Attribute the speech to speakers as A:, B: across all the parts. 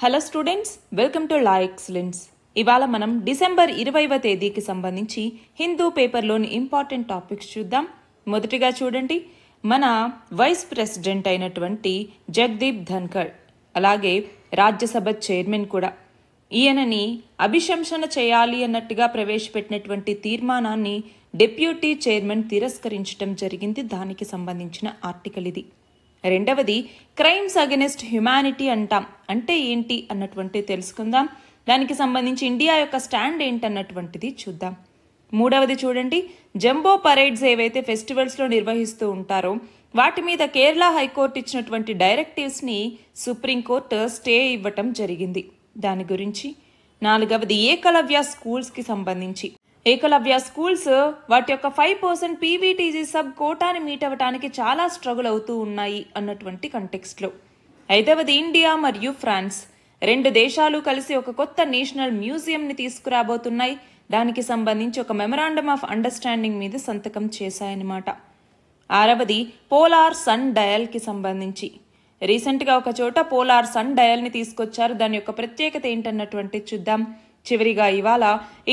A: Hello students, welcome to law excellence. ఇవాళ మనం December 20వ తేదీకి సంబంధించి హిందూ పేపర్లోని ఇంపార్టెంట్ టాపిక్స్ చూద్దాం. మొదటిగా చూడండి, మన వైస్ ప్రెసిడెంట్ అయినటువంటి జగదీప్ ధన్కర్, అలాగే రాజ్యసభ చైర్మన్ కూడా, ఈయనని అభిశంసన చేయాలి అన్నట్టుగా ప్రవేశపెట్టినటువంటి తీర్మానాన్ని డిప్యూటీ చైర్మన్ తిరస్కరించడం జరిగింది. దానికి సంబంధించిన ఆర్టికల్ ఇది. రెండవది, క్రైమ్స్ అగెనిస్ట్ హ్యుమానిటీ అంటాం, అంటే ఏంటి అన్నటువంటి తెలుసుకుందాం. దానికి సంబంధించి ఇండియా యొక్క స్టాండ్ ఏంటన్నటువంటిది చూద్దాం. మూడవది చూడండి, జంబో పరేడ్స్ ఏవైతే ఫెస్టివల్స్లో నిర్వహిస్తూ ఉంటారో వాటి మీద కేరళ హైకోర్టు ఇచ్చినటువంటి డైరెక్టివ్స్ని సుప్రీంకోర్టు స్టే ఇవ్వటం జరిగింది. దాని గురించి. నాలుగవది, ఏకలవ్య స్కూల్స్కి సంబంధించి. ఏకలవ్య స్కూల్స్ వాటి యొక్క 5% పీవీటీజీ సబ్ కోటాని మీట్ అవ్వటానికి చాలా స్ట్రగుల్ అవుతూ ఉన్నాయి అన్నటువంటి కంటెక్స్ట్లో. ఐదవది, ఇండియా మరియు ఫ్రాన్స్ రెండు దేశాలు కలిసి ఒక కొత్త నేషనల్ మ్యూజియంని తీసుకురాబోతున్నాయి. దానికి సంబంధించి ఒక మెమరాండమ్ ఆఫ్ అండర్స్టాండింగ్ మీద సంతకం చేశాయన్నమాట. ఆరవది, పోలార్ సన్ డయల్కి సంబంధించి. రీసెంట్గా ఒక చోట పోలార్ సన్ డయల్ని తీసుకొచ్చారు. దాని యొక్క ప్రత్యేకత ఏంటన్నటువంటి చూద్దాం. చివరిగా ఇవాళ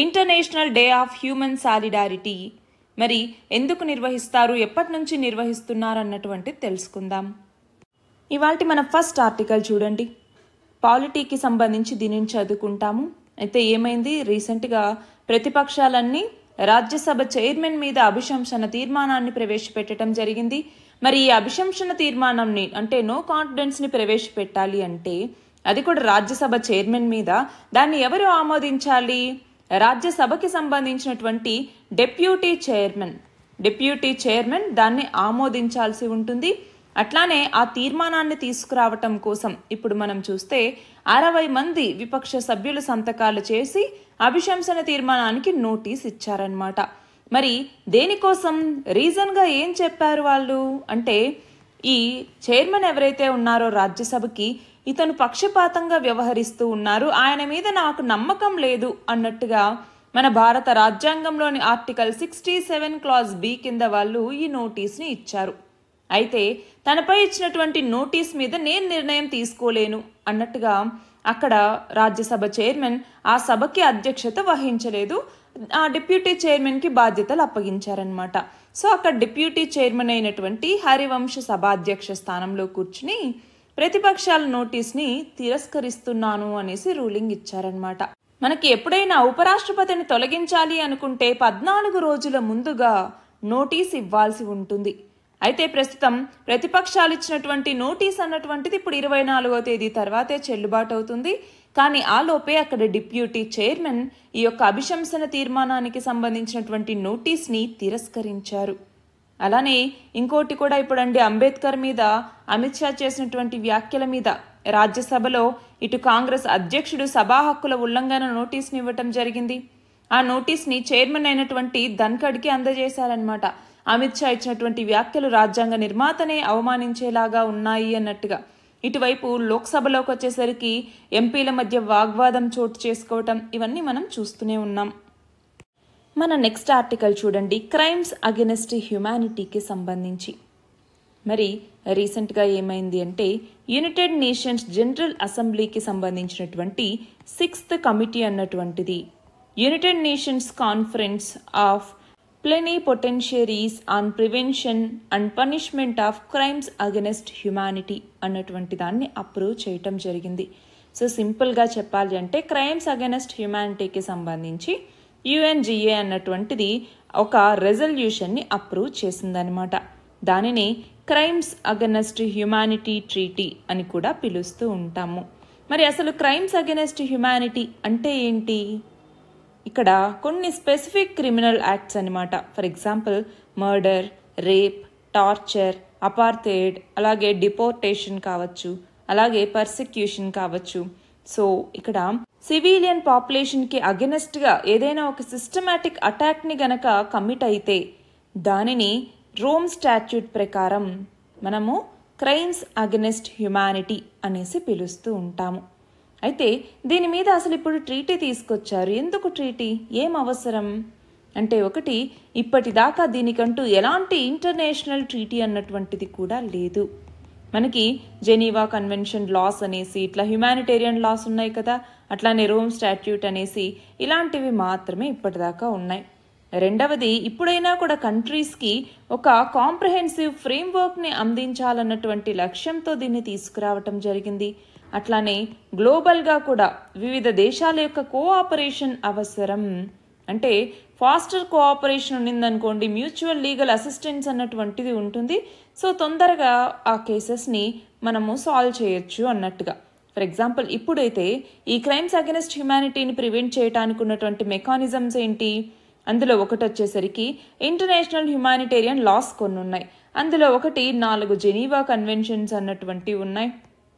A: international day of human solidarity. మరి ఎందుకు నిర్వహిస్తారు, ఎప్పటి నుంచి నిర్వహిస్తున్నారు అన్నటువంటిది తెలుసుకుందాం. ఇవాళ మన ఫస్ట్ ఆర్టికల్ చూడండి, పాలిటీకి సంబంధించి దీనిని చదువుకుంటాము. అయితే ఏమైంది, రీసెంట్గా ప్రతిపక్షాలన్నీ రాజ్యసభ చైర్మన్ మీద అభిశంసన తీర్మానాన్ని ప్రవేశపెట్టడం జరిగింది. మరి ఈ అభిశంసన తీర్మానంని అంటే నో కాన్ఫిడెన్స్ని ప్రవేశపెట్టాలి అంటే అది కూడా రాజ్యసభ చైర్మన్ మీద. దాన్ని ఎవరు ఆమోదించాలి? రాజ్యసభకి సంబంధించినటువంటి డిప్యూటీ చైర్మన్ దాన్ని ఆమోదించాల్సి ఉంటుంది. అట్లానే ఆ తీర్మానాన్ని తీసుకురావటం కోసం ఇప్పుడు మనం చూస్తే 60 మంది విపక్ష సభ్యులు సంతకాలు చేసి అభిశంసన తీర్మానానికి నోటీస్ ఇచ్చారనమాట. మరి దేనికోసం, రీజన్గా ఏం చెప్పారు వాళ్ళు అంటే, ఈ చైర్మన్ ఎవరైతే ఉన్నారో రాజ్యసభకి, ఇతను పక్షపాతంగా వ్యవహరిస్తూ ఉన్నారు, ఆయన మీద నాకు నమ్మకం లేదు అన్నట్టుగా మన భారత రాజ్యాంగంలోని ఆర్టికల్ 67 క్లాజ్ బి కింద వాళ్ళు ఈ నోటీస్ని ఇచ్చారు. అయితే తనపై ఇచ్చినటువంటి నోటీస్ మీద నేను నిర్ణయం తీసుకోలేను అన్నట్టుగా అక్కడ రాజ్యసభ చైర్మన్ ఆ సభకి అధ్యక్షత వహించలేదు. ఆ డిప్యూటీ చైర్మన్కి బాధ్యతలు అప్పగించారనమాట. సో అక్కడ డిప్యూటీ చైర్మన్ అయినటువంటి హరివంశ్ సభాధ్యక్ష స్థానంలో కూర్చుని ప్రతిపక్షాల నోటీస్ని తిరస్కరిస్తున్నాను అనేసి రూలింగ్ ఇచ్చారనమాట. మనకి ఎప్పుడైనా ఉపరాష్ట్రపతిని తొలగించాలి అనుకుంటే 14 రోజుల ముందుగా నోటీస్ ఇవ్వాల్సి ఉంటుంది. అయితే ప్రస్తుతం ప్రతిపక్షాలు ఇచ్చినటువంటి నోటీస్ అన్నటువంటిది ఇప్పుడు 24వ తేదీ తర్వాతే చెల్లుబాటు అవుతుంది. కానీ ఆలోపే అక్కడ డిప్యూటీ చైర్మన్ ఈ యొక్క అభిశంసన తీర్మానానికి సంబంధించినటువంటి నోటీస్ని తిరస్కరించారు. అలానే ఇంకోటి కూడా ఇప్పుడండి, అంబేద్కర్ మీద అమిత్ షా చేసినటువంటి వ్యాఖ్యల మీద రాజ్యసభలో ఇటు కాంగ్రెస్ అధ్యక్షుడు సభా హక్కుల ఉల్లంఘన నోటీస్ని ఇవ్వటం జరిగింది. ఆ నోటీస్ని చైర్మన్ అయినటువంటి ధన్కడ్కి అందజేశారనమాట. అమిత్ షా ఇచ్చినటువంటి వ్యాఖ్యలు రాజ్యాంగ నిర్మాతనే అవమానించేలాగా ఉన్నాయి అన్నట్టుగా. ఇటువైపు లోక్సభలోకి వచ్చేసరికి ఎంపీల మధ్య వాగ్వాదం చోటు చేసుకోవటం, ఇవన్నీ మనం చూస్తూనే ఉన్నాం. మన నెక్స్ట్ ఆర్టికల్ చూడండి, క్రైమ్స్ అగెనిస్ట్ హ్యుమానిటీకి సంబంధించి. మరి రీసెంట్గా ఏమైంది అంటే, యునైటెడ్ నేషన్స్ జనరల్ అసెంబ్లీకి సంబంధించినటువంటి 6th కమిటీ అన్నటువంటిది united nations conference of plenipotentiaries on prevention and punishment of crimes against humanity అన్నటువంటి దాన్ని అప్రూవ్ చేయటం జరిగింది. సో సింపుల్గా చెప్పాలి అంటే, క్రైమ్స్ అగెనిస్ట్ హ్యుమానిటీకి సంబంధించి యుఎన్జిఏ అన్నటువంటిది ఒక రెజల్యూషన్ని అప్రూవ్ చేసిందనమాట. దానిని క్రైమ్స్ అగెనిస్ట్ హ్యుమానిటీ ట్రీటీ అని కూడా పిలుస్తూ ఉంటాము. మరి అసలు క్రైమ్స్ అగెనిస్ట్ హ్యుమానిటీ అంటే ఏంటి? ఇక్కడ కొన్ని స్పెసిఫిక్ క్రిమినల్ యాక్ట్స్ అనమాట. For example murder, rape, torture, apartheid, అలాగే డిపోర్టేషన్ కావచ్చు, అలాగే పర్సిక్యూషన్ కావచ్చు. సో ఇక్కడ సివిలియన్ పాపులేషన్కి అగెనెస్ట్గా ఏదైనా ఒక సిస్టమాటిక్ అటాక్ని గనక కమిట్ అయితే దానిని రోమ్ స్టాట్యూట్ ప్రకారం మనము క్రైమ్స్ అగెనిస్ట్ హ్యుమానిటీ అనేసి పిలుస్తూ ఉంటాము. అయితే దీని మీద అసలు ఇప్పుడు ట్రీటీ తీసుకొచ్చారు. ఎందుకు ట్రీటీ, ఏం అవసరం అంటే, ఒకటి, ఇప్పటిదాకా దీనికంటూ ఎలాంటి ఇంటర్నేషనల్ ట్రీటీ అన్నటువంటిది కూడా లేదు. మనకి జెనీవా కన్వెన్షన్ లాస్ అనేసి ఇట్లా హ్యుమానిటేరియన్ లాస్ ఉన్నాయి కదా, అట్లానే రోమ్ స్టాట్యూట్ అనేసి ఇలాంటివి మాత్రమే ఇప్పటిదాకా ఉన్నాయి. రెండవది, ఇప్పుడైనా కూడా కంట్రీస్కి ఒక కాంప్రహెన్సివ్ ఫ్రేమ్వర్క్ని అందించాలన్నటువంటి లక్ష్యంతో దీన్ని తీసుకురావటం జరిగింది. అట్లానే గ్లోబల్గా కూడా వివిధ దేశాల యొక్క కోఆపరేషన్ అవసరం. అంటే ఫాస్టర్ కోఆపరేషన్ ఉన్నిందనుకోండి, మ్యూచువల్ లీగల్ అసిస్టెన్స్ అన్నటువంటిది ఉంటుంది. సో తొందరగా ఆ కేసెస్ని మనము సాల్వ్ చేయొచ్చు అన్నట్టుగా. ఫర్ ఎగ్జాంపుల్, ఇప్పుడైతే ఈ క్రైమ్స్ అగెన్స్ట్ హ్యుమానిటీని ప్రివెంట్ చేయడానికి ఉన్నటువంటి మెకానిజమ్స్ ఏంటి? అందులో ఒకటి వచ్చేసరికి ఇంటర్నేషనల్ హ్యుమానిటేరియన్ లాస్ కొన్ని ఉన్నాయి. అందులో ఒకటి 4 జెనీవా కన్వెన్షన్స్ అన్నటువంటివి ఉన్నాయి.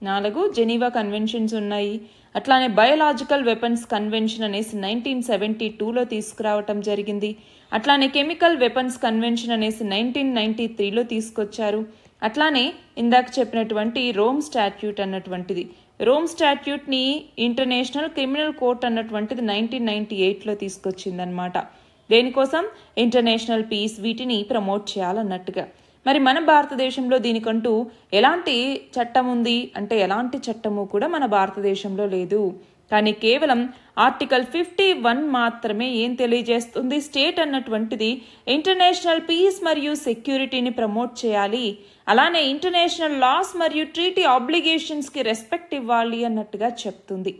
A: 4 జెనీవా కన్వెన్షన్స్ ఉన్నాయి. అట్లానే బయోలాజికల్ వెపన్స్ కన్వెన్షన్ అనేసి 1972లో తీసుకురావటం జరిగింది. అట్లానే కెమికల్ వెపన్స్ కన్వెన్షన్ అనేసి 1993లో తీసుకొచ్చారు. అట్లానే ఇందాక చెప్పినటువంటి రోమ్ స్టాట్యూట్ అన్నటువంటిది, రోమ్ స్టాట్యూట్ని ఇంటర్నేషనల్ క్రిమినల్ కోర్ట్ అన్నటువంటిది 1998లో తీసుకొచ్చిందనమాట. దేనికోసం? ఇంటర్నేషనల్ పీస్, వీటిని ప్రమోట్ చేయాలన్నట్టుగా. మరి మన భారతదేశంలో దీనికంటూ ఎలాంటి చట్టం ఉంది అంటే ఎలాంటి చట్టము కూడా మన భారతదేశంలో లేదు. కానీ కేవలం ఆర్టికల్ 51 మాత్రమే ఏం తెలియజేస్తుంది? స్టేట్ అన్నటువంటిది ఇంటర్నేషనల్ పీస్ మరియు సెక్యూరిటీని ప్రమోట్ చేయాలి, అలానే ఇంటర్నేషనల్ లాస్ మరియు ట్రీటీ ఆబ్లిగేషన్స్కి రెస్పెక్ట్ ఇవ్వాలి అన్నట్టుగా చెప్తుంది.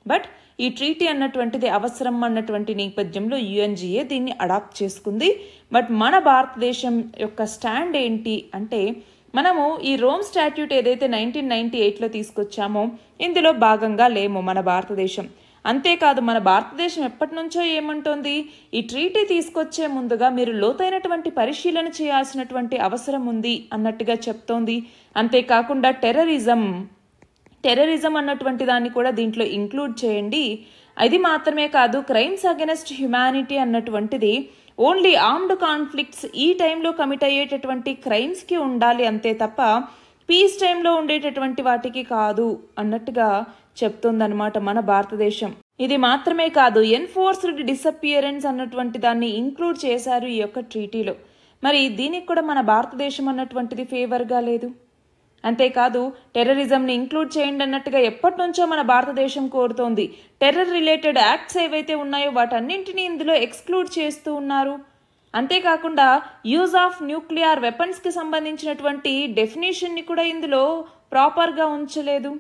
A: బట్ ఈ ట్రీటీ అన్నటువంటిది అవసరం అన్నటువంటి నేపథ్యంలో యుఎన్జిఏ దీన్ని అడాప్ట్ చేసుకుంది. బట్ మన భారతదేశం యొక్క స్టాండ్ ఏంటి అంటే, మనము ఈ రోమ్ స్టాట్యూట్ ఏదైతే 1998లో తీసుకొచ్చామో ఇందులో భాగంగా లేము మన భారతదేశం. అంతేకాదు, మన భారతదేశం ఎప్పటి నుంచో ఏమంటోంది, ఈ ట్రీటీ తీసుకొచ్చే ముందుగా మీరు లోతైనటువంటి పరిశీలన చేయాల్సినటువంటి అవసరం ఉంది అన్నట్టుగా చెప్తోంది. అంతేకాకుండా టెర్రరిజం అన్నటువంటి దాన్ని కూడా దీంట్లో ఇంక్లూడ్ చేయండి. అది మాత్రమే కాదు, క్రైమ్స్ అగెన్స్ట్ హ్యుమానిటీ అన్నటువంటిది ఓన్లీ ఆర్మ్డ్ కాన్ఫ్లిక్ట్స్ ఈ టైంలో కమిట్ అయ్యేటటువంటి క్రైమ్స్కి ఉండాలి, అంతే తప్ప పీస్ టైంలో ఉండేటటువంటి వాటికి కాదు అన్నట్టుగా చెప్తుందన్నమాట మన భారతదేశం. ఇది మాత్రమే కాదు, ఎన్ఫోర్స్డ్ డిసపియరెన్స్ అన్నటువంటి దాన్ని ఇంక్లూడ్ చేశారు ఈ యొక్క ట్రీటీలో. మరి దీనికి కూడా మన భారతదేశం అన్నటువంటిది ఫేవర్గా లేదు. అంతేకాదు, టెర్రరిజంని ఇంక్లూడ్ చేయండి అన్నట్టుగా ఎప్పటి నుంచో మన భారతదేశం కోరుతోంది. టెర్రర్ రిలేటెడ్ యాక్ట్స్ ఏవైతే ఉన్నాయో వాటన్నింటినీ ఇందులో ఎక్స్క్లూడ్ చేస్తూ ఉన్నారు. అంతేకాకుండా యూజ్ ఆఫ్ న్యూక్లియర్ వెపన్స్కి సంబంధించినటువంటి డెఫినేషన్ని కూడా ఇందులో ప్రాపర్గా ఉంచలేదు.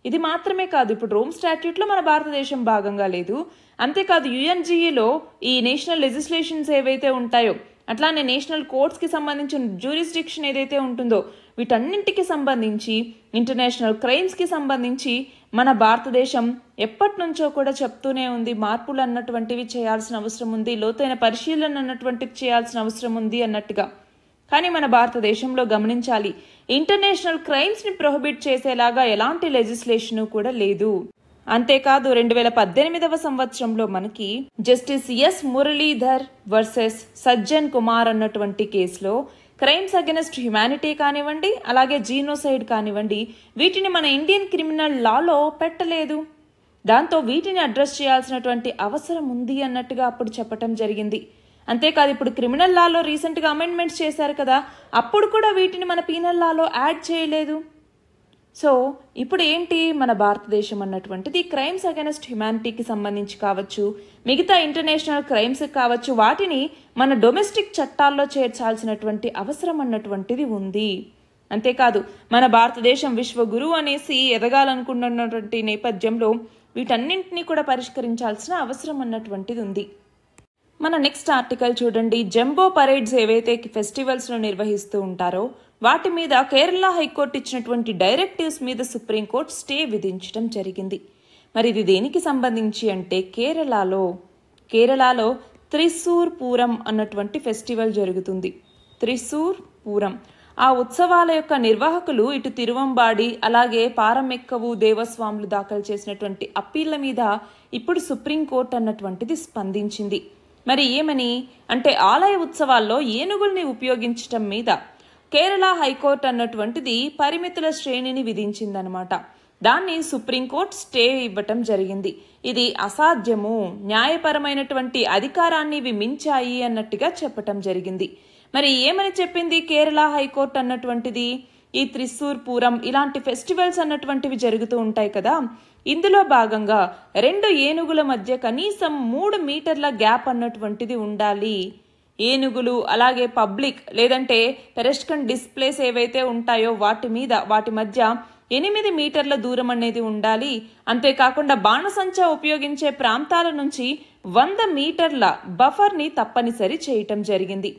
A: ఇది మాత్రమే కాదు, ఇప్పుడు రోమ్ స్టాట్యూట్లో మన భారతదేశం భాగంగా లేదు. అంతేకాదు, యుఎన్జిఏలో ఈ నేషనల్ లెజిస్లేషన్స్ ఏవైతే ఉంటాయో, అట్లానే నేషనల్ కోర్ట్స్కి సంబంధించిన జ్యూరిస్డిక్షన్ ఏదైతే ఉంటుందో వీటన్నింటికి సంబంధించి, ఇంటర్నేషనల్ క్రైమ్స్కి సంబంధించి మన భారతదేశం ఎప్పటి నుంచో కూడా చెప్తూనే ఉంది మార్పులు అన్నటువంటివి చేయాల్సిన అవసరం ఉంది, లోతైన పరిశీలన అన్నటువంటివి చేయాల్సిన అవసరం ఉంది అన్నట్టుగా. కానీ మన భారతదేశంలో గమనించాలి, ఇంటర్నేషనల్ క్రైమ్స్ని ప్రొహిబిట్ చేసేలాగా ఎలాంటి లెజిస్లేషను కూడా లేదు. అంతేకాదు, 2018వ సంవత్సరంలో మనకి justice yes Muralidhar versus Sajjan Kumar అన్నటువంటి కేసులో క్రైమ్స్ అగెన్స్ట్ హ్యుమానిటీ కానివ్వండి, అలాగే జీనోసైడ్ కానివ్వండి, వీటిని మన ఇండియన్ క్రిమినల్ లాలో పెట్టలేదు. దాంతో వీటిని అడ్రస్ చేయాల్సినటువంటి అవసరం ఉంది అన్నట్టుగా అప్పుడు చెప్పటం జరిగింది. అంతేకాదు, ఇప్పుడు క్రిమినల్ లాలో రీసెంట్గా అమెండ్మెంట్స్ చేశారు కదా, అప్పుడు కూడా వీటిని మన పీనల్ లాలో యాడ్ చేయలేదు. సో ఇప్పుడు ఏంటి, మన భారతదేశం అన్నటువంటిది క్రైమ్స్ అగెన్స్ట్ హ్యుమానిటీకి సంబంధించి కావచ్చు, మిగతా ఇంటర్నేషనల్ క్రైమ్స్ కావచ్చు, వాటిని మన డొమెస్టిక్ చట్టాల్లో చేర్చాల్సినటువంటి అవసరం అన్నటువంటిది ఉంది. అంతేకాదు, మన భారతదేశం విశ్వగురువు అనేసి ఎదగాలనుకుంటున్నటువంటి నేపథ్యంలో వీటన్నింటినీ కూడా పరిష్కరించాల్సిన అవసరం అన్నటువంటిది ఉంది. మన నెక్స్ట్ ఆర్టికల్ చూడండి. జంబో పరేడ్స్ ఏవైతే ఫెస్టివల్స్లో నిర్వహిస్తూ ఉంటారో వాటి మీద కేరళ హైకోర్టు ఇచ్చినటువంటి డైరెక్టివ్స్ మీద సుప్రీంకోర్టు స్టే విధించడం జరిగింది. మరి ఇది దేనికి సంబంధించి అంటే, కేరళలో త్రిశూర్ పూరం అన్నటువంటి ఫెస్టివల్ జరుగుతుంది. త్రిశూర్ పూరం ఆ ఉత్సవాల యొక్క నిర్వాహకులు ఇటు తిరువంబాడి అలాగే పారమెక్కవు దేవస్వాములు దాఖలు చేసినటువంటి అప్పీళ్ల మీద ఇప్పుడు సుప్రీంకోర్టు అన్నటువంటిది స్పందించింది. మరి ఏమని అంటే, ఆలయ ఉత్సవాల్లో ఏనుగుల్ని ఉపయోగించటం మీద కేరళ హైకోర్టు అన్నటువంటిది పరిమితుల శ్రేణిని విధించిందనమాట. దాన్ని సుప్రీంకోర్టు స్టే ఇవ్వటం జరిగింది. ఇది అసాధ్యము, న్యాయపరమైనటువంటి అధికారాన్ని ఇవి మించాయి అన్నట్టుగా చెప్పటం జరిగింది. మరి ఏమని చెప్పింది కేరళ హైకోర్టు అన్నటువంటిది, ఈ త్రిశూర్ పూరం ఇలాంటి ఫెస్టివల్స్ అన్నటువంటివి జరుగుతూ ఉంటాయి కదా. ఇందులో భాగంగా 2 ఏనుగుల మధ్య కనీసం 3 మీటర్ల గ్యాప్ అన్నటువంటిది ఉండాలి. ఏనుగులు అలాగే పబ్లిక్ లేదంటే పెరెస్ట్రన్ డిస్ప్లేస్ ఏవైతే ఉంటాయో వాటి మధ్య 8 మీటర్ల దూరం అనేది ఉండాలి. అంతేకాకుండా బాణసంచా ఉపయోగించే ప్రాంతాల నుంచి 100 మీటర్ల బఫర్ని తప్పనిసరి చేయటం జరిగింది.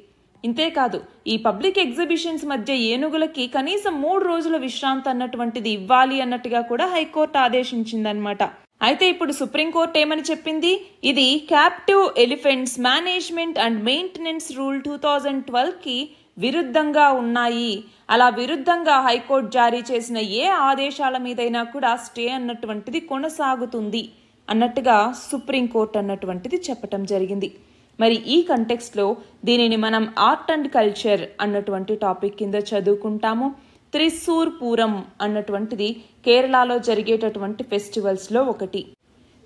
A: ఇంతేకాదు ఈ పబ్లిక్ ఎగ్జిబిషన్స్ మధ్య ఏనుగులకి కనీసం 3 రోజుల విశ్రాంతి అన్నటువంటిది ఇవ్వాలి అన్నట్టుగా కూడా హైకోర్టు ఆదేశించిందనమాట. అయితే ఇప్పుడు సుప్రీంకోర్టు ఏమని చెప్పింది, ఇది captive elephants management and maintenance rule 2012కి విరుద్ధంగా ఉన్నాయి. అలా విరుద్ధంగా హైకోర్టు జారీ చేసిన ఏ ఆదేశాల మీదైనా కూడా స్టే అన్నటువంటిది కొనసాగుతుంది అన్నట్టుగా సుప్రీంకోర్టు అన్నటువంటిది చెప్పటం జరిగింది. మరి ఈ కంటెక్స్ట్లో దీనిని మనం ఆర్ట్ అండ్ కల్చర్ అన్నటువంటి టాపిక్ కింద చదువుకుంటాము. త్రిశూర్ పూరం అన్నటువంటిది కేరళలో జరిగేటటువంటి ఫెస్టివల్స్లో ఒకటి.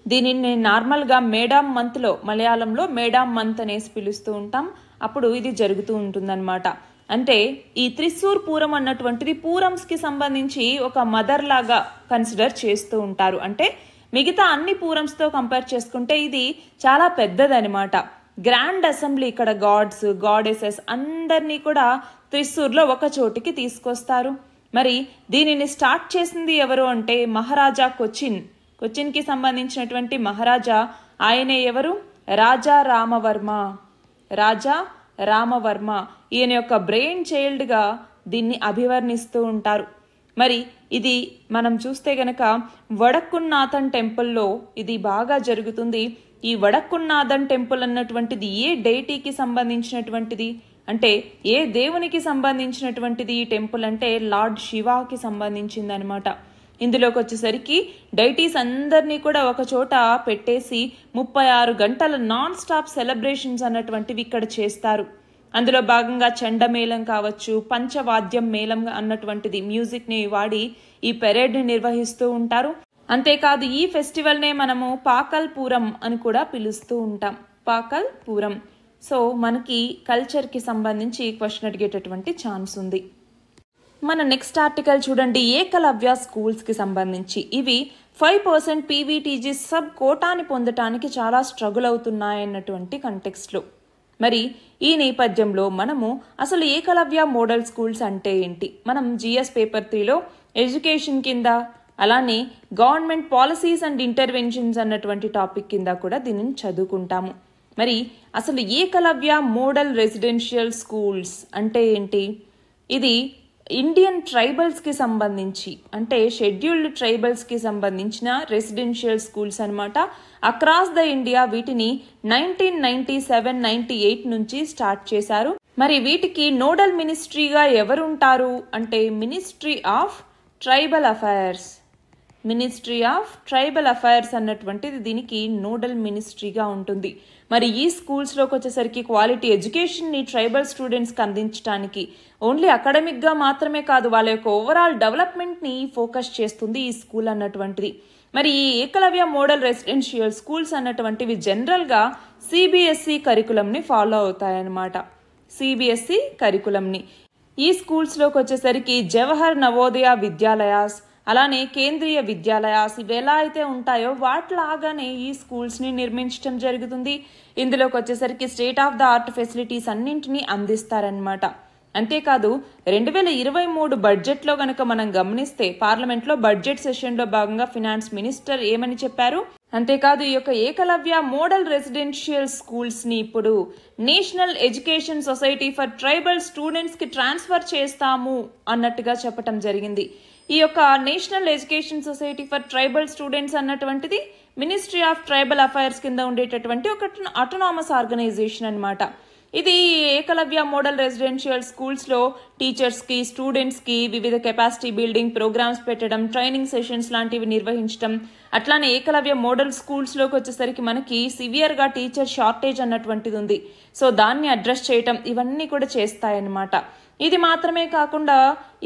A: దీనిని నార్మల్గా మేడామ్ మంత్లో, మలయాళంలో మేడామ్ మంత్ అనేసి పిలుస్తూ ఉంటాం. అప్పుడు ఇది జరుగుతూ ఉంటుందన్నమాట. అంటే ఈ త్రిశూర్ పూరం అన్నటువంటిది పూరమ్స్కి సంబంధించి ఒక మదర్ లాగా కన్సిడర్ చేస్తూ ఉంటారు. అంటే మిగతా అన్ని పూరమ్స్తో కంపేర్ చేసుకుంటే ఇది చాలా పెద్దదనమాట. గ్రాండ్ అసెంబ్లీ, ఇక్కడ గాడ్స్ గాడెసెస్ అందరినీ కూడా త్రిశూర్లో ఒక చోటికి తీసుకొస్తారు. మరి దీనిని స్టార్ట్ చేసింది ఎవరు అంటే మహారాజా కొచ్చిన్కి సంబంధించినటువంటి మహారాజా. ఆయనే ఎవరు, రాజా రామవర్మ. ఈయన యొక్క బ్రెయిన్ చైల్డ్గా దీన్ని అభివర్ణిస్తూ ఉంటారు. మరి ఇది మనం చూస్తే గనక వడక్కున్నాథన్ టెంపుల్లో ఇది బాగా జరుగుతుంది. ఈ వడక్కున్నాథన్ టెంపుల్ అన్నటువంటిది ఏ డైటీకి సంబంధించినటువంటిది అంటే ఏ దేవునికి సంబంధించినటువంటిది ఈ టెంపుల్ అంటే లార్డ్ శివాకి సంబంధించింది అనమాట. ఇందులోకి వచ్చేసరికి డైటీస్ అందరినీ కూడా ఒక చోట పెట్టేసి 36 గంటల నాన్ స్టాప్ సెలబ్రేషన్స్ అన్నటువంటివి ఇక్కడ చేస్తారు. అందులో భాగంగా చండమేళం కావచ్చు, పంచవాద్యం మేళం అన్నటువంటిది మ్యూజిక్ని వాడి ఈ పెరేడ్ని నిర్వహిస్తూ ఉంటారు. అంతేకాదు ఈ ఫెస్టివల్నే మనము పాకల్ పూరం అని కూడా పిలుస్తూ ఉంటాం. పాకల్ పూరం. సో మనకి కల్చర్కి సంబంధించి క్వశ్చన్ అడిగేటటువంటి ఛాన్స్ ఉంది. మన నెక్స్ట్ ఆర్టికల్ చూడండి, ఏకలవ్య స్కూల్స్కి సంబంధించి. ఇవి 5% పీవీటీజీ సబ్ కోటాని పొందటానికి చాలా స్ట్రగుల్ అవుతున్నాయన్నటువంటి కంటెక్స్ట్లో. మరి ఈ నేపథ్యంలో మనము అసలు ఏకలవ్య మోడల్ స్కూల్స్ అంటే ఏంటి, మనం జిఎస్ పేపర్ 3లో ఎడ్యుకేషన్ కింద అలానే గవర్నమెంట్ పాలసీస్ అండ్ ఇంటర్వెన్షన్స్ అన్నటువంటి టాపిక్ కింద కూడా దీనిని చదువుకుంటాము. మరి అసలు ఏకలవ్య మోడల్ రెసిడెన్షియల్ స్కూల్స్ అంటే ఏంటి, ఇది ఇండియన్ ట్రైబల్స్కి సంబంధించి అంటే షెడ్యూల్డ్ ట్రైబల్స్కి సంబంధించిన రెసిడెన్షియల్ స్కూల్స్ అనమాట. అక్రాస్ ద ఇండియా వీటిని 1997-98 నుంచి స్టార్ట్ చేశారు. మరి వీటికి నోడల్ మినిస్ట్రీగా ఎవరుంటారు అంటే మినిస్ట్రీ ఆఫ్ ట్రైబల్ అఫైర్స్ అన్నటువంటిది దీనికి నోడల్ మినిస్ట్రీగా ఉంటుంది. మరి ఈ స్కూల్స్లోకి వచ్చేసరికి క్వాలిటీ ఎడ్యుకేషన్ని ట్రైబల్ స్టూడెంట్స్కి అందించడానికి ఓన్లీ అకాడమిక్గా మాత్రమే కాదు, వాళ్ళ యొక్క ఓవరాల్ డెవలప్మెంట్ని ఫోకస్ చేస్తుంది ఈ స్కూల్ అన్నటువంటిది. మరి ఈ ఏకలవ్య మోడల్ రెసిడెన్షియల్ స్కూల్స్ అన్నటువంటివి జనరల్గా సిబిఎస్ఈ కరికులంని ఫాలో అవుతాయన్నమాట. సిబిఎస్ఈ కరికులంని ఈ స్కూల్స్లోకి వచ్చేసరికి జవహర్ నవోదయ విద్యాలయాస్ అలానే కేంద్రీయ విద్యాలయాస్ ఇవి ఎలా అయితే ఉంటాయో వాటిలాగానే ఈ స్కూల్స్ని నిర్మించడం జరుగుతుంది. ఇందులోకి వచ్చేసరికి state of the art facilities అన్నింటినీ అందిస్తారనమాట. అంతేకాదు 2023 బడ్జెట్లో కనుక మనం గమనిస్తే పార్లమెంట్లో బడ్జెట్ సెషన్లో భాగంగా ఫినాన్స్ మినిస్టర్ ఏమని చెప్పారు, అంతేకాదు ఈ యొక్క ఏకలవ్య మోడల్ రెసిడెన్షియల్ స్కూల్స్ని ఇప్పుడు national education society for tribal స్టూడెంట్స్కి ట్రాన్స్ఫర్ చేస్తాము అన్నట్టుగా చెప్పటం జరిగింది. ఈ యొక్క national education society for tribal students అన్నటువంటిది మినిస్ట్రీ ఆఫ్ ట్రైబల్ అఫైర్స్ కింద ఉండేటటువంటి ఒక అటోనామస్ ఆర్గనైజేషన్ అనమాట. ఇది ఏకలవ్య మోడల్ రెసిడెన్షియల్ స్కూల్స్లో టీచర్స్కి స్టూడెంట్స్కి వివిధ కెపాసిటీ బిల్డింగ్ ప్రోగ్రామ్స్ పెట్టడం, ట్రైనింగ్ సెషన్స్ లాంటివి నిర్వహించడం, అట్లానే ఏకలవ్య మోడల్ స్కూల్స్లోకి వచ్చేసరికి మనకి సివియర్గా టీచర్ షార్టేజ్ అన్నటువంటిది ఉంది. సో దాన్ని అడ్రస్ చేయటం ఇవన్నీ కూడా చేస్తాయన్నమాట. ఇది మాత్రమే కాకుండా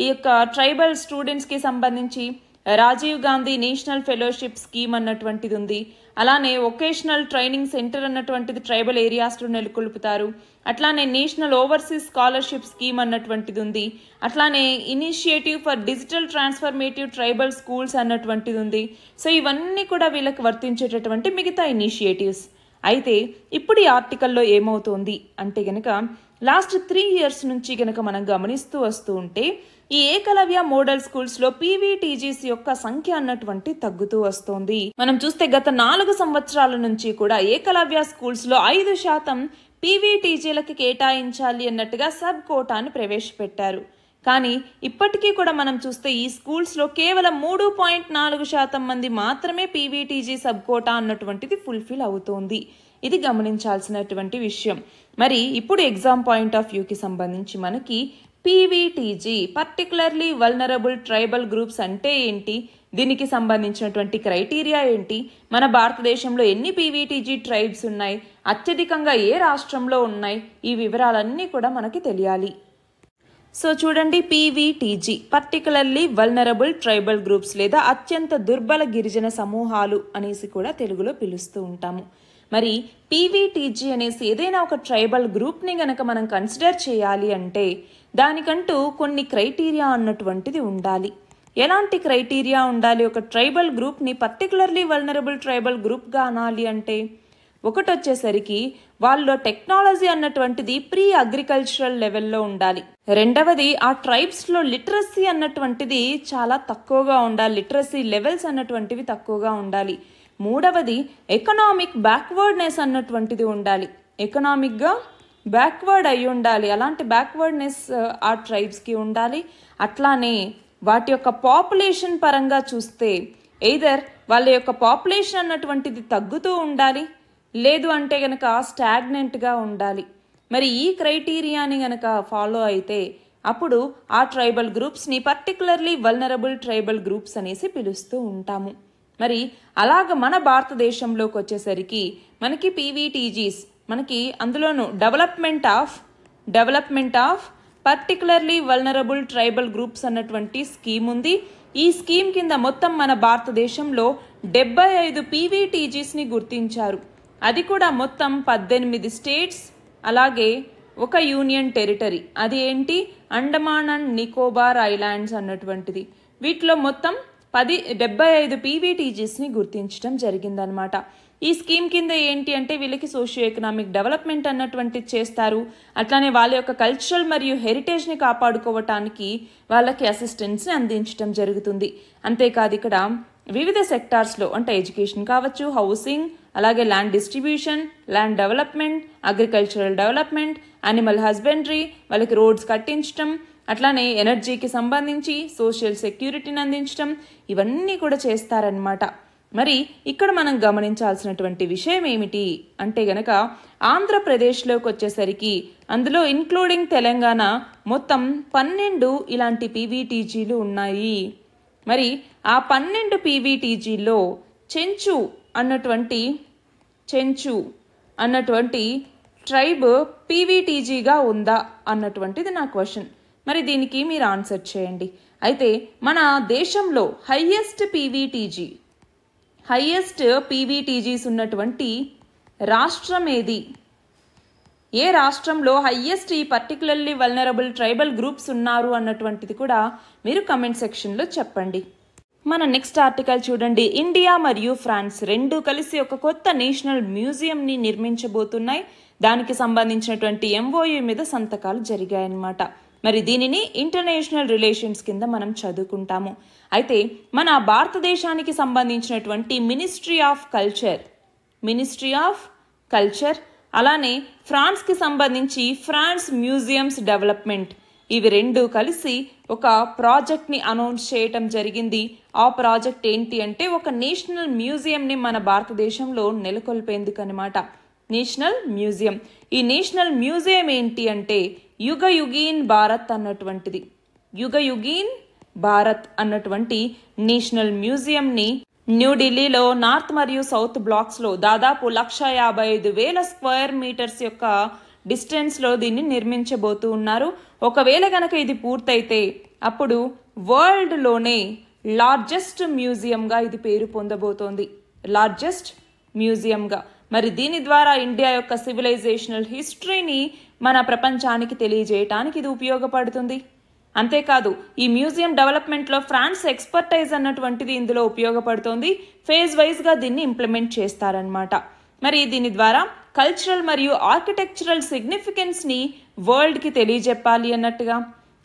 A: ఈ యొక్క ట్రైబల్ స్టూడెంట్స్కి సంబంధించి Rajiv Gandhi national fellowship scheme అన్నటువంటిది ఉంది. అలానే వొకేషనల్ ట్రైనింగ్ సెంటర్ అన్నటువంటిది ట్రైబల్ ఏరియాస్లో నెలకొల్పుతారు. అట్లానే నేషనల్ ఓవర్సీస్ స్కాలర్షిప్ స్కీమ్ అన్నటువంటిది ఉంది. అట్లానే initiative for digital transformative tribal schools అన్నటువంటిది ఉంది. సో ఇవన్నీ కూడా వీళ్ళకి వర్తించేటటువంటి మిగతా ఇనిషియేటివ్స్. అయితే ఇప్పుడు ఈ ఆర్టికల్లో ఏమవుతోంది అంటే గనక లాస్ట్ 3 years నుంచి గనక మనం గమనిస్తూ వస్తూ ఉంటే ఈ ఏకలవ్య మోడల్ స్కూల్స్ లో పీవీటీజీస్ యొక్క సంఖ్య అన్నటువంటి తగ్గుతూ వస్తోంది. మనం చూస్తే గత 4 సంవత్సరాల నుంచి కూడా ఏకలవ్య స్కూల్స్ లో 5% పీవీటీజీలకి కేటాయించాలి అన్నట్టుగా సబ్ కోటాను ప్రవేశపెట్టారు. కానీ ఇప్పటికీ కూడా మనం చూస్తే ఈ స్కూల్స్ లో కేవలం 3.4% మంది మాత్రమే పీవీటీజీ సబ్ కోటా అన్నటువంటిది ఫుల్ఫిల్ అవుతోంది. ఇది గమనించాల్సినటువంటి విషయం. మరి ఇప్పుడు ఎగ్జామ్ పాయింట్ ఆఫ్ వ్యూకి సంబంధించి మనకి PVTG particularly vulnerable tribal groups అంటే ఏంటి, దీనికి సంబంధించినటువంటి క్రైటీరియా ఏంటి, మన భారతదేశంలో ఎన్ని పీవీటీజీ ట్రైబ్స్ ఉన్నాయి, అత్యధికంగా ఏ రాష్ట్రంలో ఉన్నాయి, ఈ వివరాలన్నీ కూడా మనకి తెలియాలి. సో చూడండి, PVTG particularly vulnerable tribal groups లేదా అత్యంత దుర్బల గిరిజన సమూహాలు అనేసి కూడా తెలుగులో పిలుస్తూ ఉంటాము. మరి పీవీటీజీ అనేసి ఏదైనా ఒక ట్రైబల్ గ్రూప్ని గనక మనం కన్సిడర్ చేయాలి అంటే దానికంటూ కొన్ని క్రైటీరియా అన్నటువంటిది ఉండాలి. ఎలాంటి క్రైటీరియా ఉండాలి ఒక ట్రైబల్ గ్రూప్ని పర్టికులర్లీ వల్నరబుల్ ట్రైబల్ గ్రూప్గా అనాలి అంటే? ఒకటి వచ్చేసరికి వాళ్ళలో టెక్నాలజీ అన్నటువంటిది ప్రీ అగ్రికల్చరల్ లెవెల్లో ఉండాలి. రెండవది ఆ ట్రైబ్స్లో లిటరసీ అన్నటువంటిది చాలా తక్కువగా ఉండాలి, లిటరసీ లెవెల్స్ అన్నటువంటివి తక్కువగా ఉండాలి. మూడవది ఎకనామిక్ బ్యాక్వర్డ్నెస్ అన్నటువంటిది ఉండాలి, ఎకనామిక్గా బ్యాక్వర్డ్ అయి ఉండాలి, అలాంటి బ్యాక్వర్డ్నెస్ ఆ ట్రైబ్స్కి ఉండాలి. అట్లానే వాటి యొక్క పాపులేషన్ పరంగా చూస్తే ఎయిదర్ వాళ్ళ యొక్క పాపులేషన్ అన్నటువంటిది తగ్గుతూ ఉండాలి, లేదు అంటే గనక స్టాగ్నెంట్గా ఉండాలి. మరి ఈ క్రైటీరియాని గనక ఫాలో అయితే అప్పుడు ఆ ట్రైబల్ గ్రూప్స్ని పర్టికులర్లీ వల్నరబుల్ ట్రైబల్ గ్రూప్స్ అనేసి పిలుస్తూ ఉంటాము. మరి అలాగ మన భారతదేశంలోకి వచ్చేసరికి మనకి పీవీటీజీస్, మనకి అందులోనూ development of particularly vulnerable tribal groups అన్నటువంటి స్కీమ్ ఉంది. ఈ స్కీమ్ కింద మొత్తం మన భారతదేశంలో 75 పీవీటీజీస్ని గుర్తించారు. అది కూడా మొత్తం 18 స్టేట్స్, అలాగే ఒక యూనియన్ టెరిటరీ, అది ఏంటి అండమాన్ అండ్ నికోబార్ ఐలాండ్స్ అన్నటువంటిది. వీటిలో మొత్తం 75 పీవీటీజీస్ని గుర్తించడం జరిగిందనమాట. ఈ స్కీమ్ కింద ఏంటి అంటే వీళ్ళకి సోషియో ఎకనామిక్ డెవలప్మెంట్ అన్నటువంటిది చేస్తారు. అట్లానే వాళ్ళ యొక్క కల్చరల్ మరియు హెరిటేజ్ని కాపాడుకోవటానికి వాళ్ళకి అసిస్టెన్స్ని అందించడం జరుగుతుంది. అంతేకాదు ఇక్కడ వివిధ సెక్టార్స్లో అంటే ఎడ్యుకేషన్ కావచ్చు, హౌసింగ్, అలాగే land distribution, land development, agricultural development, animal husbandry, వాళ్ళకి రోడ్స్ కట్టించడం, అట్లానే ఎనర్జీకి సంబంధించి సోషల్ సెక్యూరిటీని అందించడం, ఇవన్నీ కూడా చేస్తారనమాట. మరి ఇక్కడ మనం గమనించాల్సినటువంటి విషయం ఏమిటి అంటే గనక ఆంధ్రప్రదేశ్లోకి వచ్చేసరికి అందులో ఇన్క్లూడింగ్ తెలంగాణ మొత్తం 12 ఇలాంటి పీవీటీజీలు ఉన్నాయి. మరి ఆ 12 పీవీటీజీలో చెంచు అన్నటువంటి ట్రైబ్ పీవీటీజీగా ఉందా అన్నటువంటిది నా క్వశ్చన్. మరి దీనికి మీరు ఆన్సర్ చేయండి. అయితే మన దేశంలో హైయెస్ట్ పీవీటీజీస్ ఉన్నటువంటి రాష్ట్రం ఏది? ఏ రాష్ట్రంలో హైయెస్ట్ ఈ పర్టికులర్లీ వల్నరబుల్ ట్రైబల్ గ్రూప్స్ ఉన్నారు అన్నటువంటిది కూడా మీరు కమెంట్ సెక్షన్లో చెప్పండి. మన నెక్స్ట్ ఆర్టికల్ చూడండి, ఇండియా మరియు ఫ్రాన్స్ రెండు కలిసి ఒక కొత్త నేషనల్ మ్యూజియంని నిర్మించబోతున్నాయి. దానికి సంబంధించినటువంటి MOU మీద సంతకాలు జరిగాయన్నమాట. మరి దీనిని ఇంటర్నేషనల్ రిలేషన్స్ కింద మనం చదువుకుంటాము. అయితే మన భారతదేశానికి సంబంధించినటువంటి మినిస్ట్రీ ఆఫ్ కల్చర్ అలానే ఫ్రాన్స్కి సంబంధించి ఫ్రాన్స్ మ్యూజియంస్ డెవలప్మెంట్, ఇవి రెండు కలిసి ఒక ప్రాజెక్ట్ని అనౌన్స్ చేయటం జరిగింది. ఆ ప్రాజెక్ట్ ఏంటి అంటే ఒక నేషనల్ మ్యూజియంని మన భారతదేశంలో నెలకొల్పేందుకు అనమాట. నేషనల్ మ్యూజియం, ఈ నేషనల్ మ్యూజియం ఏంటి అంటే యుగయుగీన్ భారత్ అన్నటువంటి నేషనల్ మ్యూజియంని న్యూఢిల్లీలో నార్త్ మరియు సౌత్ బ్లాక్స్లో దాదాపు 155,000 స్క్వేర్ మీటర్స్ యొక్క డిస్టెన్స్లో దీన్ని నిర్మించబోతూ ఉన్నారు. ఒకవేళ కనుక ఇది పూర్తయితే అప్పుడు వరల్డ్లోనే లార్జెస్ట్ మ్యూజియంగా ఇది పేరు పొందబోతోంది. లార్జెస్ట్ మ్యూజియంగా. మరి దీని ద్వారా ఇండియా యొక్క సివిలైజేషనల్ హిస్టరీని మన ప్రపంచానికి తెలియజేయటానికి ఇది ఉపయోగపడుతుంది. అంతేకాదు ఈ మ్యూజియం డెవలప్మెంట్లో ఫ్రాన్స్ ఎక్స్పర్టైజ్ అన్నటువంటిది ఇందులో ఉపయోగపడుతోంది. ఫేజ్ వైజ్గా దీన్ని ఇంప్లిమెంట్ చేస్తారనమాట. మరి దీని ద్వారా కల్చరల్ మరియు ఆర్కిటెక్చరల్ సిగ్నిఫికెన్స్ని వరల్డ్కి తెలియజెప్పాలి అన్నట్టుగా.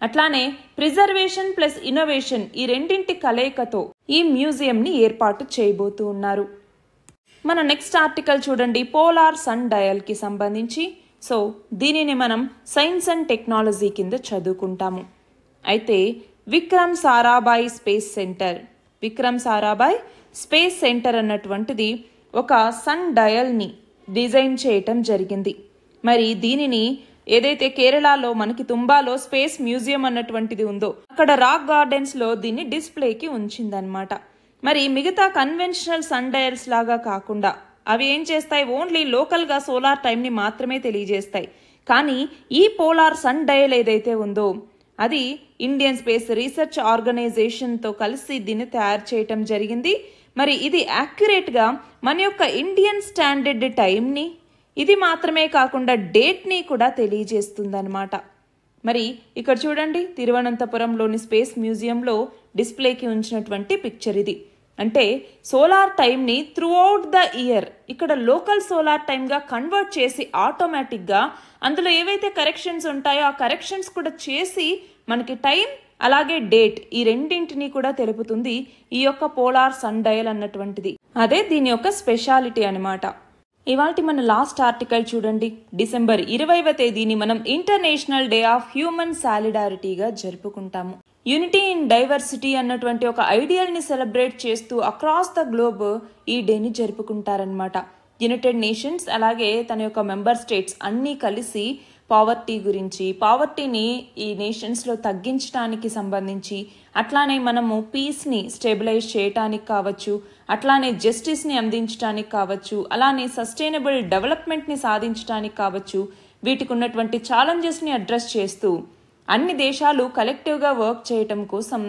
A: అట్లానే ప్రిజర్వేషన్ ప్లస్ ఇన్నోవేషన్ ఈ రెండింటి కలయికతో ఈ మ్యూజియంని ఏర్పాటు చేయబోతూ ఉన్నారు. మన నెక్స్ట్ ఆర్టికల్ చూడండి, పోలార్ సన్ డయల్కి సంబంధించి. సో దీనిని మనం సైన్స్ అండ్ టెక్నాలజీ కింద చదువుకుంటాము. అయితే విక్రమ్ సారాభాయ్ స్పేస్ సెంటర్ అన్నటువంటిది ఒక సన్ డయల్ని డిజైన్ చేయటం జరిగింది. మరి దీనిని ఏదైతే కేరళలో మనకి తుంబాలో స్పేస్ మ్యూజియం అన్నటువంటిది ఉందో అక్కడ రాక్ గార్డెన్స్లో దీన్ని డిస్ప్లేకి ఉంచిందనమాట. మరి మిగతా కన్వెన్షనల్ సన్ డయల్స్ లాగా కాకుండా అవి ఏం చేస్తాయి, ఓన్లీ లోకల్గా సోలార్ టైంని మాత్రమే తెలియజేస్తాయి. కానీ ఈ పోలార్ సన్ డయల్ ఏదైతే ఉందో అది ఇండియన్ స్పేస్ రీసెర్చ్ ఆర్గనైజేషన్తో కలిసి దీన్ని తయారు చేయటం జరిగింది. మరి ఇది యాక్యురేట్గా మన యొక్క ఇండియన్ స్టాండర్డ్ టైంని, ఇది మాత్రమే కాకుండా డేట్ని కూడా తెలియజేస్తుందన్నమాట. మరి ఇక్కడ చూడండి, తిరువనంతపురంలోని స్పేస్ మ్యూజియంలో డిస్ప్లేకి ఉంచినటువంటి పిక్చర్ ఇది. అంటే సోలార్ టైంని త్రూఅవుట్ ద ఇయర్ ఇక్కడ లోకల్ సోలార్ టైంగా కన్వర్ట్ చేసి ఆటోమేటిక్గా అందులో ఏవైతే కరెక్షన్స్ ఉంటాయో ఆ కరెక్షన్స్ కూడా చేసి మనకి టైం అలాగే డేట్ ఈ రెండింటిని కూడా తెలుపుతుంది ఈ యొక్క పోలార్ సన్ డయల్ అన్నటువంటిది. అదే దీని యొక్క స్పెషాలిటీ అనమాట. ఇవాల్టి మన లాస్ట్ ఆర్టికల్ చూడండి, డిసెంబర్ 20వ తేదీని మనం ఇంటర్నేషనల్ డే ఆఫ్ హ్యూమన్ సాలిడారిటీగా జరుపుకుంటాము. యూనిటీ ఇన్ డైవర్సిటీ అన్నటువంటి ఒక ఐడియల్ని సెలబ్రేట్ చేస్తూ అక్రాస్ ద గ్లోబ్ ఈ డేని జరుపుకుంటారనమాట. యునైటెడ్ నేషన్స్ అలాగే తన యొక్క మెంబర్ స్టేట్స్ అన్నీ కలిసి పావర్టీ గురించి, పావర్టీని ఈ నేషన్స్లో తగ్గించడానికి సంబంధించి, అట్లానే మనము పీస్ని స్టెబిలైజ్ చేయటానికి కావచ్చు, అట్లానే జస్టిస్ని అందించడానికి కావచ్చు, అలానే సస్టైనబుల్ డెవలప్మెంట్ని సాధించడానికి కావచ్చు, వీటికి ఉన్నటువంటి ఛాలెంజెస్ని అడ్రస్ చేస్తూ అన్ని దేశాలు కలెక్టివ్గా వర్క్ చేయటం కోసం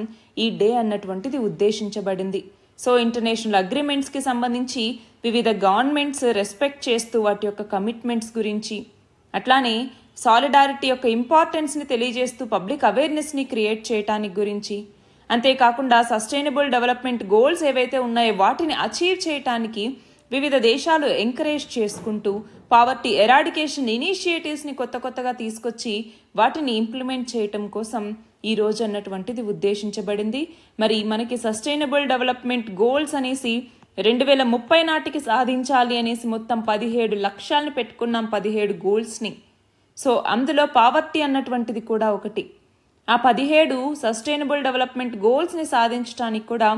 A: ఈ డే అన్నటువంటిది ఉద్దేశించబడింది. సో ఇంటర్నేషనల్ అగ్రిమెంట్స్కి సంబంధించి వివిధ గవర్నమెంట్స్ రెస్పెక్ట్ చేస్తూ వాటి యొక్క కమిట్మెంట్స్ గురించి, అట్లానే సాలిడారిటీ యొక్క ఇంపార్టెన్స్ని తెలియజేస్తూ పబ్లిక్ అవేర్నెస్ని క్రియేట్ చేయటానికి గురించి, అంతేకాకుండా సస్టైనబుల్ డెవలప్మెంట్ గోల్స్ ఏవైతే ఉన్నాయో వాటిని అచీవ్ చేయటానికి వివిధ దేశాలు ఎంకరేజ్ చేసుకుంటూ పావర్టీ ఎరాడికేషన్ ఇనిషియేటివ్స్ని కొత్తగా తీసుకొచ్చి వాటిని ఇంప్లిమెంట్ చేయటం కోసం ఈ రోజు అన్నటువంటిది ఉద్దేశించబడింది. మరి మనకి సస్టైనబుల్ డెవలప్మెంట్ గోల్స్ అనేసి 2030 నాటికి సాధించాలి అనేసి మొత్తం 17 లక్ష్యాలను పెట్టుకున్నాం, 17 గోల్స్ని. సో అందులో పావర్టీ అన్నటువంటిది కూడా ఒకటి. ఆ 17 సస్టైనబుల్ డెవలప్మెంట్ గోల్స్ని సాధించడానికి కూడా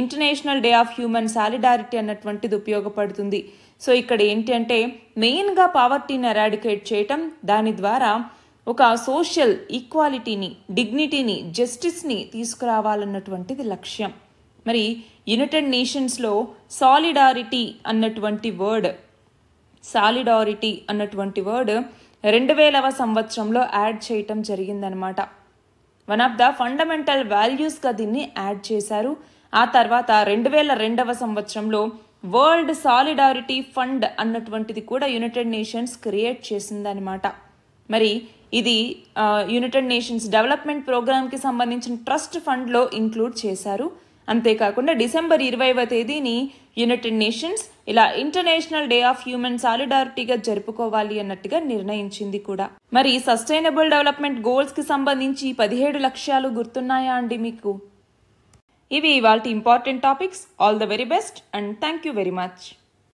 A: international day of human solidarity అన్నటువంటిది ఉపయోగపడుతుంది. సో ఇక్కడ ఏంటి అంటే మెయిన్గా పావర్టీని ఎరాడికేట్ చేయటం, దాని ద్వారా ఒక సోషల్ ఈక్వాలిటీని, డిగ్నిటీని, జస్టిస్ని తీసుకురావాలన్నటువంటిది లక్ష్యం. మరి యునైటెడ్ నేషన్స్లో సాలిడారిటీ అన్నటువంటి వర్డ్ 2000వ సంవత్సరంలో యాడ్ చేయటం జరిగిందనమాట. వన్ ఆఫ్ ద ఫండమెంటల్ వాల్యూస్గా దీన్ని యాడ్ చేశారు. ఆ తర్వాత 2002వ సంవత్సరంలో వరల్డ్ సాలిడారిటీ ఫండ్ అన్నటువంటిది కూడా యునైటెడ్ నేషన్స్ క్రియేట్ చేసిందనమాట. మరి ఇది యునైటెడ్ నేషన్స్ డెవలప్మెంట్ ప్రోగ్రామ్కి సంబంధించిన ట్రస్ట్ ఫండ్లో ఇంక్లూడ్ చేశారు. అంతేకాకుండా డిసెంబర్ 20వ తేదీని యునైటెడ్ నేషన్స్ ఇలా ఇంటర్నేషనల్ డే ఆఫ్ హ్యూమన్ సాలిడారిటీగా జరుపుకోవాలి అన్నట్టుగా నిర్ణయించింది కూడా. మరి సస్టైనబుల్ డెవలప్మెంట్ గోల్స్కి సంబంధించి 17 లక్ష్యాలు గుర్తున్నాయా అండి మీకు? ఇవి ఇవాల్టి important topics. All the very best and thank you very much.